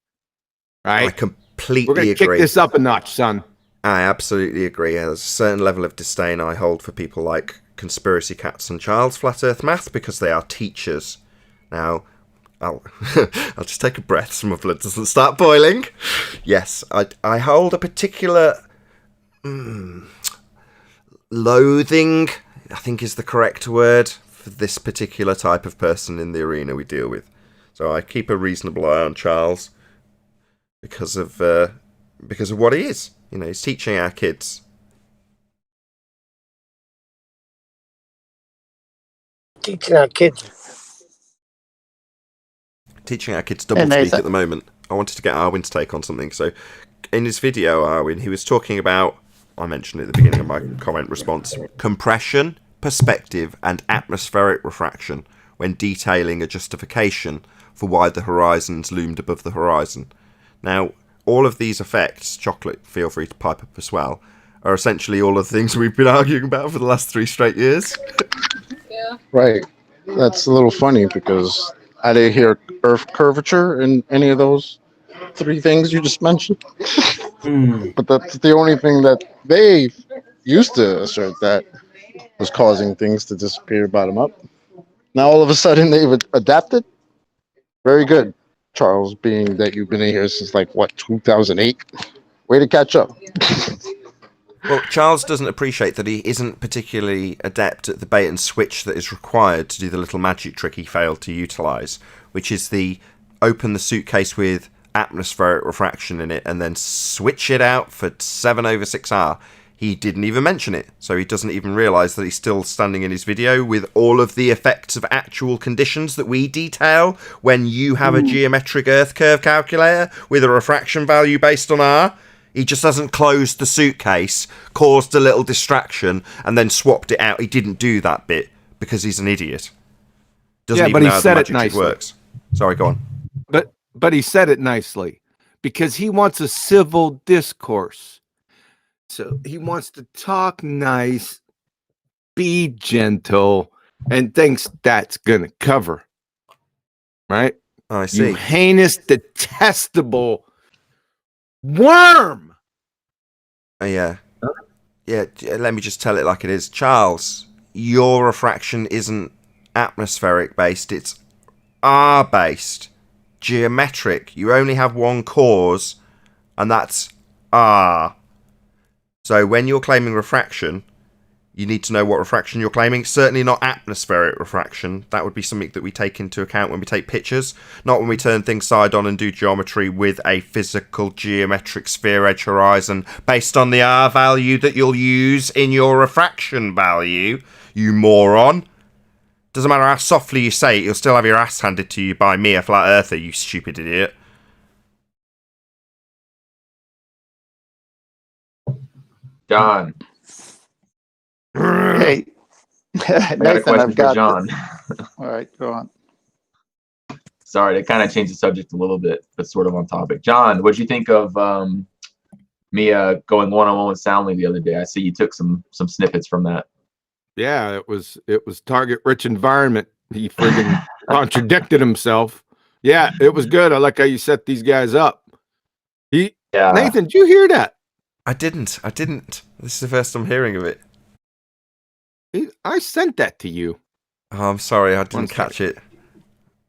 Right? I completely We're going to kick agree. this up a notch, son. I absolutely agree. There's a certain level of disdain I hold for people like Conspiracy Cats and Charles Flat Earth Math because they are teachers. Now, I'll just take a breath so my blood doesn't start boiling. Yes, I hold a particular loathing, I think is the correct word, for this particular type of person in the arena we deal with. So I keep a reasonable eye on Charles because of what he is. You know, he's teaching our kids. Teaching our kids. Teaching our kids doublespeak at the moment. I wanted to get Arwin's take on something. So, in his video, Arwin, he was talking about, I mentioned it at the beginning of my comment response, compression, perspective, and atmospheric refraction when detailing a justification for why the horizons loomed above the horizon. Now, all of these effects, Chocolate, feel free to pipe up as well, are essentially all of the things we've been arguing about for the last 3 straight years. Yeah. Right. That's a little funny because I didn't hear Earth curvature in any of those 3 things you just mentioned. But that's the only thing that they used to assert that was causing things to disappear bottom up. Now all of a sudden they've adapted. Very good, Charles, being that you've been in here since 2008. Way to catch up. Well, Charles doesn't appreciate that he isn't particularly adept at the bait and switch that is required to do the little magic trick he failed to utilise, which is the open the suitcase with atmospheric refraction in it and then switch it out for 7/6R. He didn't even mention it, so he doesn't even realise that he's still standing in his video with all of the effects of actual conditions that we detail when you have a geometric Earth curve calculator with a refraction value based on R. He just hasn't closed the suitcase, caused a little distraction, and then swapped it out. He didn't do that bit because he's an idiot. Doesn't even know how the magic trick works. Sorry, go on. But he said it nicely because he wants a civil discourse. So he wants to talk nice, be gentle, and thinks that's gonna cover. Right? I see. You heinous, detestable worm. Yeah. Yeah, let me just tell it like it is. Charles, your refraction isn't atmospheric based, it's R based. Geometric. You only have one cause, and that's R. So when you're claiming refraction, you need to know what refraction you're claiming. Certainly not atmospheric refraction. That would be something that we take into account when we take pictures, not when we turn things side on and do geometry with a physical geometric sphere edge horizon based on the R value that you'll use in your refraction value, you moron. Doesn't matter how softly you say it, you'll still have your ass handed to you by me, a flat earther, you stupid idiot. John. Hey, I got a Nathan, question I've for got John. All right, go on. Sorry, to kind of change the subject a little bit, but sort of on topic. John, what'd you think of me going one-on-one with Soundly the other day? I see you took some snippets from that. Yeah, it was target rich environment. He friggin' contradicted himself. Yeah, it was good. I like how you set these guys up. Nathan, did you hear that? I didn't. This is the first I'm hearing of it. I sent that to you. Oh, I'm sorry, I didn't catch it.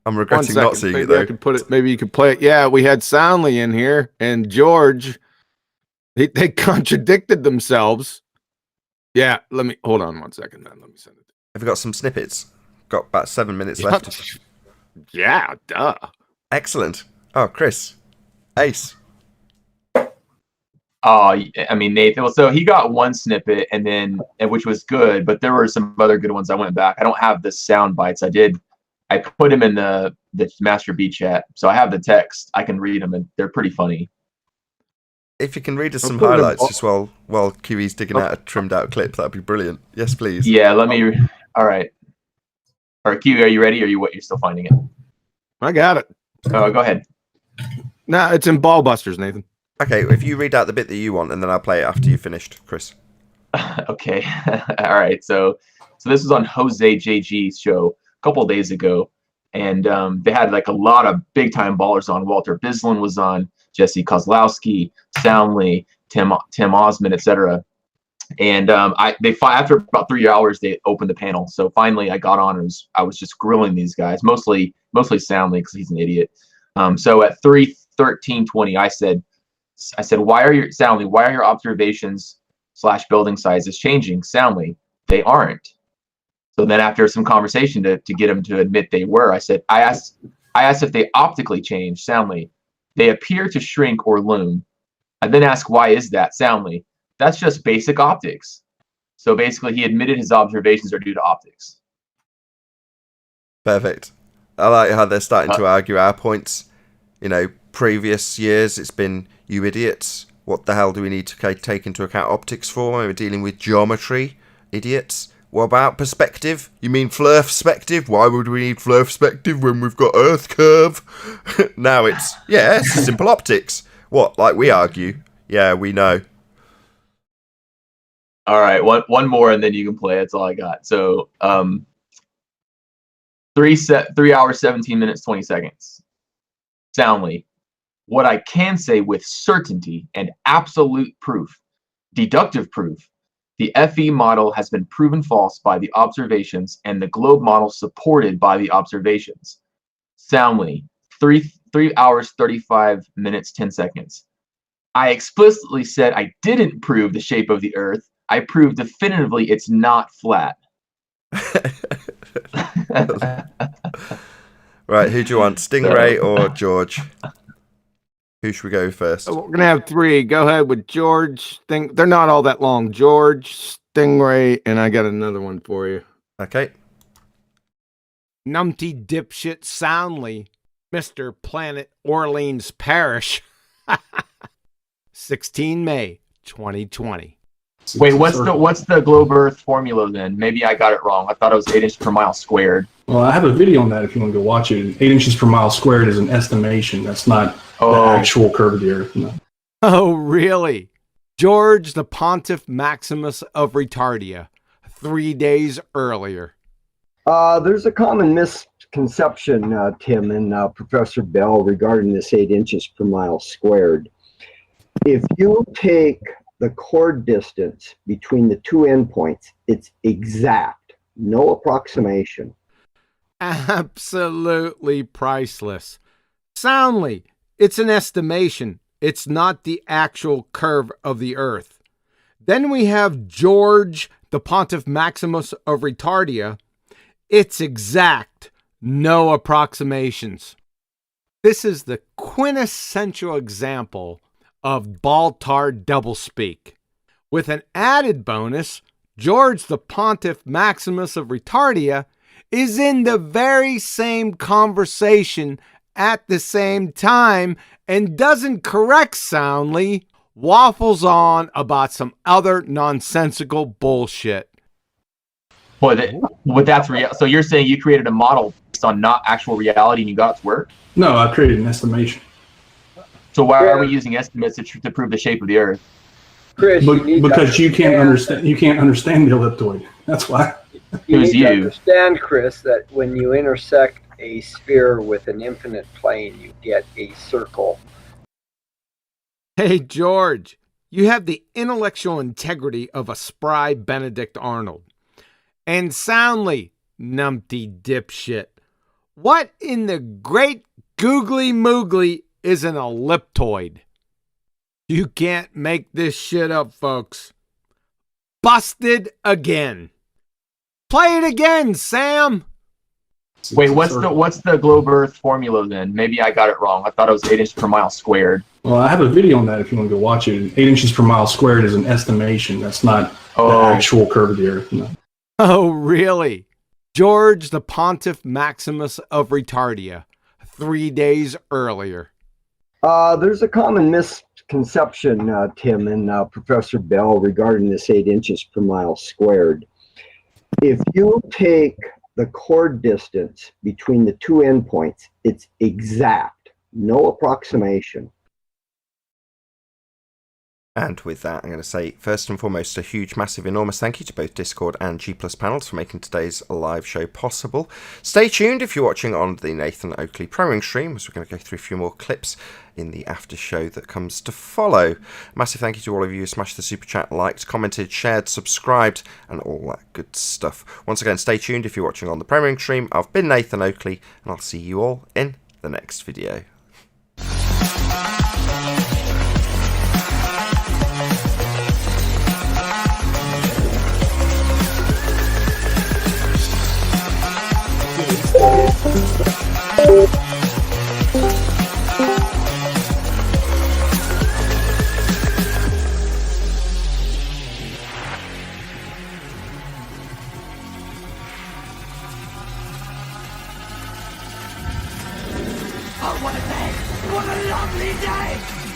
I'm regretting not seeing it though. I could put it. Maybe you could play it. Yeah, we had Soundly in here and George. They contradicted themselves. Yeah, let me hold on 1 second, then. Let me send it. Have you got some snippets? Got about 7 minutes left. Yeah, duh. Excellent. Oh, Chris, ace. Oh, I mean, Nathan. Well, so he got one snippet, which was good, but there were some other good ones. I went back. I don't have the sound bites. I put him in the Master B chat, so I have the text. I can read them, and they're pretty funny. If you can read us some highlights just while QE's digging out a trimmed out clip, that'd be brilliant. Yes, please. Yeah, let me. All right. All right, Q, are you ready? Or you're still finding it? I got it. Oh, go ahead. No, it's in Ballbusters, Nathan. Okay, if you read out the bit that you want, and then I'll play it after you've finished, Chris. Okay. All right. So this was on Jose JG's show a couple of days ago, and they had like a lot of big time ballers on. Walter Bislin was on, Jesse Kozlowski, Soundly, Tim Osmond, etc. And after about 3 hours they opened the panel. So finally I got on and I was just grilling these guys, mostly Soundly because he's an idiot. So at 3:13:20 I said, why are your observations / building sizes changing? Soundly, they aren't. So then after some conversation to get him to admit they were, I asked if they optically change. Soundly, they appear to shrink or loom. I then asked, why is that? Soundly, that's just basic optics. So basically he admitted his observations are due to optics. Perfect. I like how they're starting to argue our points. You know, previous years it's been, you idiots, what the hell do we need to take into account optics for when we're dealing with geometry? Idiots. What about perspective? You mean Fleur perspective? Why would we need Fleur perspective when we've got Earth curve? Now it's simple optics. What, like we argue? Yeah, we know. All right, one more and then you can play. That's all I got. So 3 hours, 17 minutes, 20 seconds. Soundly, what I can say with certainty and absolute proof, deductive proof, the FE model has been proven false by the observations and the globe model supported by the observations. Soundly, 3 hours, 35 minutes, 10 seconds. I explicitly said I didn't prove the shape of the Earth. I proved definitively it's not flat. Right, who do you want, Stingray or George? Who should we go first? We're gonna have three. Go ahead with George. They're not all that long. George, Stingray, and I got another one for you. Okay. Numpty dipshit Soundly, Mr. Planet Orleans Parish. 16 May 2020. Wait, what's the globe Earth formula then? Maybe I got it wrong. I thought it was 8 inches per mile squared. Well, I have a video on that if you want to go watch it. 8 inches per mile squared is an estimation. That's not the actual curve of the Earth. No. Oh, really? George the Pontiff Maximus of Retardia, 3 days earlier. There's a common misconception, Tim and Professor Bell, regarding this 8 inches per mile squared. If you take the chord distance between the two endpoints, it's exact, no approximation. Absolutely priceless. Soundly, it's an estimation. It's not the actual curve of the Earth. Then we have George the Pontiff Maximus of Retardia. It's exact, no approximations. This is the quintessential example of Baltar doublespeak. With an added bonus, George the Pontiff Maximus of Retardia is in the very same conversation at the same time and doesn't correct soundly, waffles on about some other nonsensical bullshit. Boy, that's real. So you're saying you created a model based on not actual reality and you got it to work? No, I created an estimation. So why are we using estimates to prove the shape of the Earth? Chris, because you can't understand. You can't understand the elliptoid. That's why. You need to understand, Chris, that when you intersect a sphere with an infinite plane, you get a circle. Hey, George, you have the intellectual integrity of a spry Benedict Arnold. And soundly, numpty dipshit. What in the great googly moogly is an elliptoid? You can't make this shit up, folks. Busted again. Play it again, Sam. Wait, what's the globe Earth formula then? Maybe I got it wrong. I thought it was 8 inches per mile squared. Well, I have a video on that if you want to go watch it. 8 inches per mile squared is an estimation. That's not the actual curve of the Earth. No. Oh, really? George the Pontiff Maximus of Retardia, 3 days earlier. There's a common misconception, Tim and Professor Bell, regarding this 8 inches per mile squared. If you take the chord distance between the two endpoints, it's exact, no approximation. And with that, I'm going to say, first and foremost, a huge, massive, enormous thank you to both Discord and G+ panels for making today's live show possible. Stay tuned if you're watching on the Nathan Oakley Pro stream, as we're going to go through a few more clips in the after show that comes to follow. Massive thank you to all of you who smashed the super chat, liked, commented, shared, subscribed, and all that good stuff. Once again, stay tuned if you're watching on the Pro stream. I've been Nathan Oakley, and I'll see you all in the next video. Oh, what a day! What a lovely day!